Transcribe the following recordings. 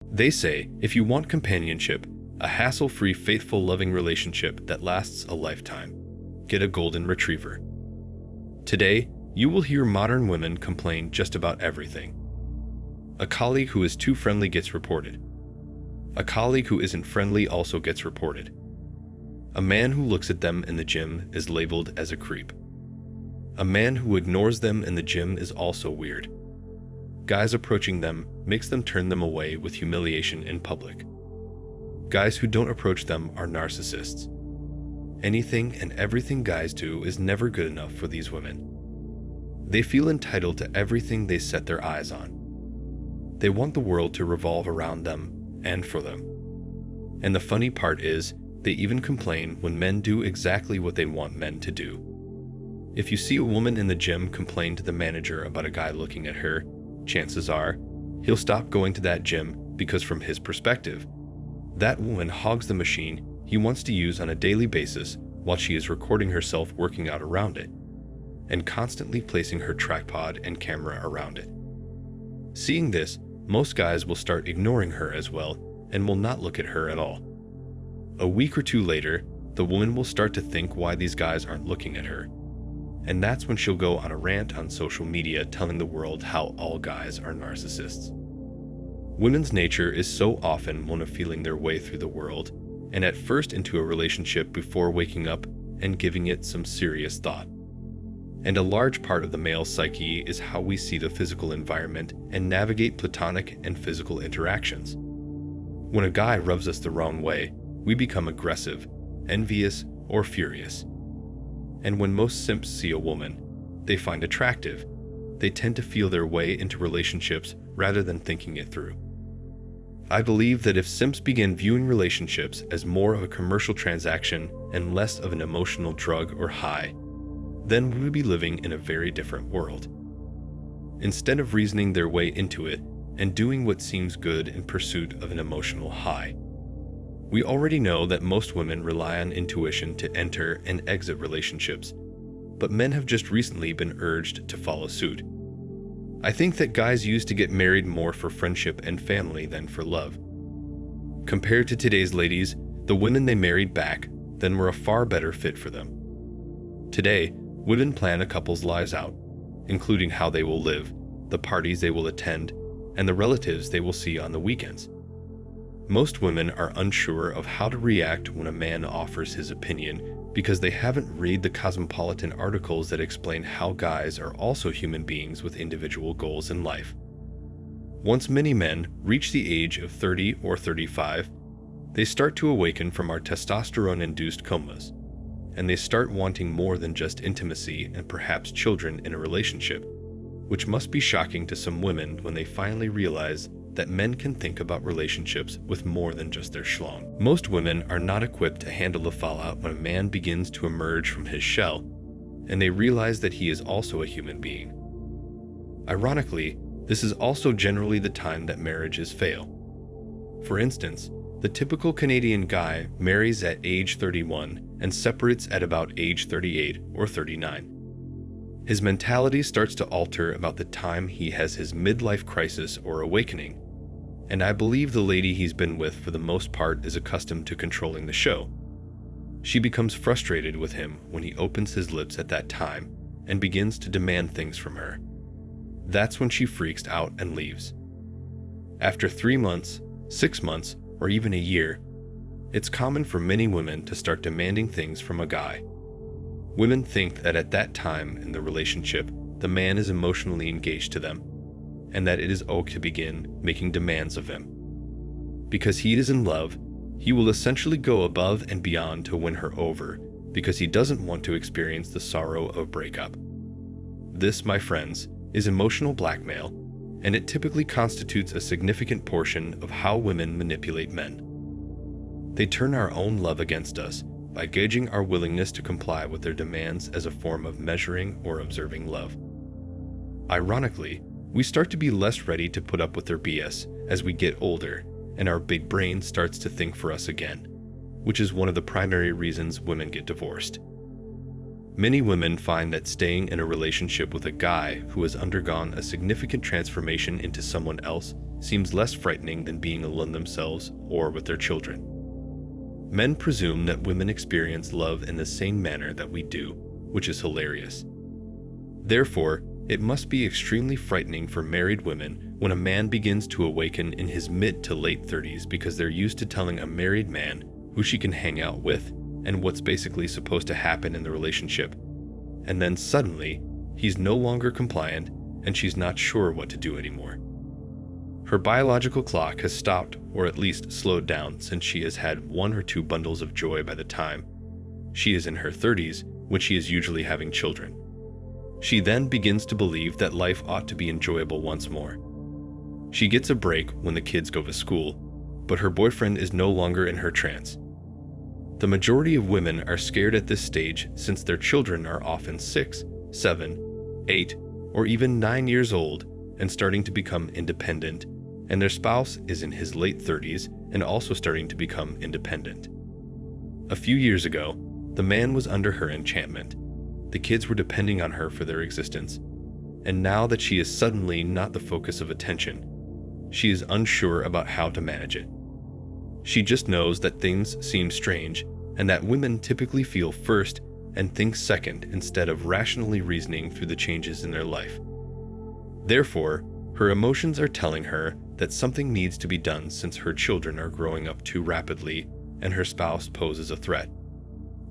They say if you want companionship, a hassle-free, faithful, loving relationship that lasts a lifetime, get a golden retriever. Today, you will hear modern women complain just about everything. A colleague who is too friendly gets reported. A colleague who isn't friendly also gets reported. A man who looks at them in the gym is labeled as a creep. A man who ignores them in the gym is also weird. Guys approaching them makes them turn them away with humiliation in public. Guys who don't approach them are narcissists. Anything and everything guys do is never good enough for these women. They feel entitled to everything they set their eyes on. They want the world to revolve around them and for them. And the funny part is, they even complain when men do exactly what they want men to do. If you see a woman in the gym complain to the manager about a guy looking at her, chances are, he'll stop going to that gym because from his perspective, that woman hogs the machine he wants to use on a daily basis while she is recording herself working out around it, and constantly placing her tripod and camera around it. Seeing this, most guys will start ignoring her as well and will not look at her at all. A week or two later, the woman will start to think why these guys aren't looking at her. And that's when she'll go on a rant on social media telling the world how all guys are narcissists. Women's nature is so often one of feeling their way through the world, and at first into a relationship before waking up and giving it some serious thought. And a large part of the male psyche is how we see the physical environment and navigate platonic and physical interactions. When a guy rubs us the wrong way, we become aggressive, envious, or furious. And when most simps see a woman they find attractive, they tend to feel their way into relationships rather than thinking it through. I believe that if simps begin viewing relationships as more of a commercial transaction and less of an emotional drug or high, then we would be living in a very different world. Instead of reasoning their way into it and doing what seems good in pursuit of an emotional high. We already know that most women rely on intuition to enter and exit relationships, but men have just recently been urged to follow suit. I think that guys used to get married more for friendship and family than for love. Compared to today's ladies, the women they married back then were a far better fit for them. Today, women plan a couple's lives out, including how they will live, the parties they will attend, and the relatives they will see on the weekends. Most women are unsure of how to react when a man offers his opinion because they haven't read the cosmopolitan articles that explain how guys are also human beings with individual goals in life. Once many men reach the age of 30 or 35, they start to awaken from our testosterone-induced comas, and they start wanting more than just intimacy and perhaps children in a relationship, which must be shocking to some women when they finally realize that men can think about relationships with more than just their schlong. Most women are not equipped to handle the fallout when a man begins to emerge from his shell, and they realize that he is also a human being. Ironically, this is also generally the time that marriages fail. For instance, the typical Canadian guy marries at age 31 and separates at about age 38 or 39. His mentality starts to alter about the time he has his midlife crisis or awakening, and I believe the lady he's been with for the most part is accustomed to controlling the show. She becomes frustrated with him when he opens his lips at that time and begins to demand things from her. That's when she freaks out and leaves. After 3 months, 6 months, or even a year, it's common for many women to start demanding things from a guy. Women think that at that time in the relationship, the man is emotionally engaged to them, and that it is okay to begin making demands of him. Because he is in love, he will essentially go above and beyond to win her over, because he doesn't want to experience the sorrow of a breakup. This, my friends, is emotional blackmail, and it typically constitutes a significant portion of how women manipulate men. They turn our own love against us by gauging our willingness to comply with their demands as a form of measuring or observing love. Ironically, we start to be less ready to put up with their BS as we get older, and our big brain starts to think for us again, which is one of the primary reasons women get divorced. Many women find that staying in a relationship with a guy who has undergone a significant transformation into someone else seems less frightening than being alone themselves or with their children. Men presume that women experience love in the same manner that we do, which is hilarious. Therefore, it must be extremely frightening for married women when a man begins to awaken in his mid to late 30s because they're used to telling a married man who she can hang out with and what's basically supposed to happen in the relationship. And then suddenly, he's no longer compliant and she's not sure what to do anymore. Her biological clock has stopped or at least slowed down since she has had 1 or 2 bundles of joy by the time she is in her 30s, when she is usually having children. She then begins to believe that life ought to be enjoyable once more. She gets a break when the kids go to school, but her boyfriend is no longer in her trance. The majority of women are scared at this stage since their children are often 6, 7, 8, or even 9 years old and starting to become independent, and their spouse is in his late 30s and also starting to become independent. A few years ago, the man was under her enchantment. The kids were depending on her for their existence, and now that she is suddenly not the focus of attention, she is unsure about how to manage it. She just knows that things seem strange and that women typically feel first and think second instead of rationally reasoning through the changes in their life. Therefore, her emotions are telling her that something needs to be done since her children are growing up too rapidly and her spouse poses a threat.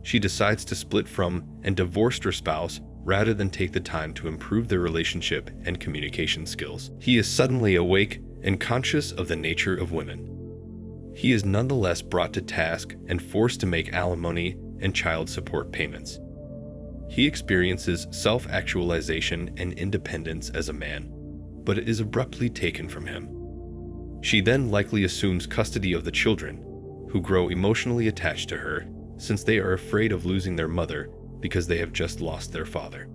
She decides to split from and divorce her spouse rather than take the time to improve their relationship and communication skills. He is suddenly awake and conscious of the nature of women. He is nonetheless brought to task and forced to make alimony and child support payments. He experiences self-actualization and independence as a man, but it is abruptly taken from him. She then likely assumes custody of the children, who grow emotionally attached to her since they are afraid of losing their mother because they have just lost their father.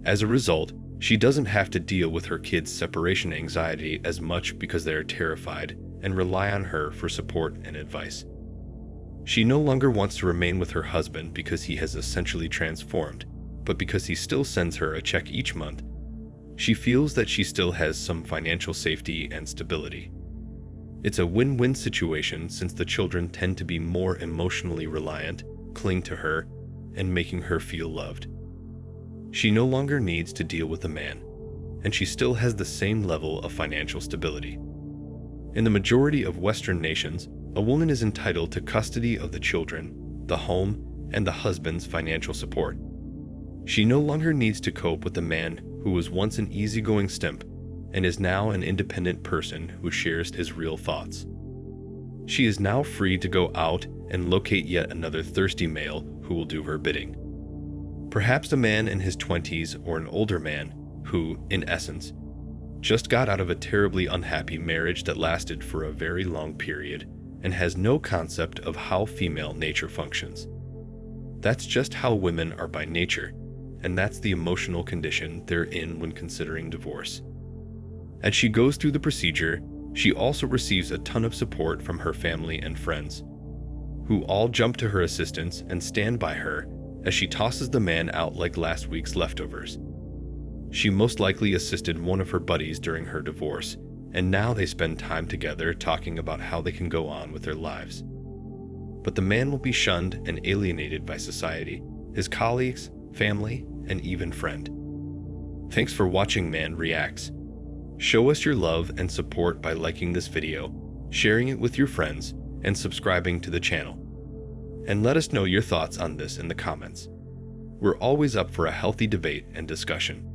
As a result, she doesn't have to deal with her kids' separation anxiety as much because they are terrified and rely on her for support and advice. She no longer wants to remain with her husband because he has essentially transformed, but because he still sends her a check each month. She feels that she still has some financial safety and stability. It's a win-win situation since the children tend to be more emotionally reliant, cling to her, and making her feel loved. She no longer needs to deal with a man, and she still has the same level of financial stability. In the majority of Western nations, a woman is entitled to custody of the children, the home, and the husband's financial support. She no longer needs to cope with the man who was once an easygoing simp and is now an independent person who shares his real thoughts. She is now free to go out and locate yet another thirsty male who will do her bidding. Perhaps a man in his 20s or an older man who, in essence, just got out of a terribly unhappy marriage that lasted for a very long period and has no concept of how female nature functions. That's just how women are by nature, and that's the emotional condition they're in when considering divorce. As she goes through the procedure, she also receives a ton of support from her family and friends, who all jump to her assistance and stand by her as she tosses the man out like last week's leftovers. She most likely assisted one of her buddies during her divorce, and now they spend time together talking about how they can go on with their lives. But the man will be shunned and alienated by society, his colleagues, family, and even friend. Thanks for watching Man Reacts. Show us your love and support by liking this video, sharing it with your friends, and subscribing to the channel. And let us know your thoughts on this in the comments. We're always up for a healthy debate and discussion.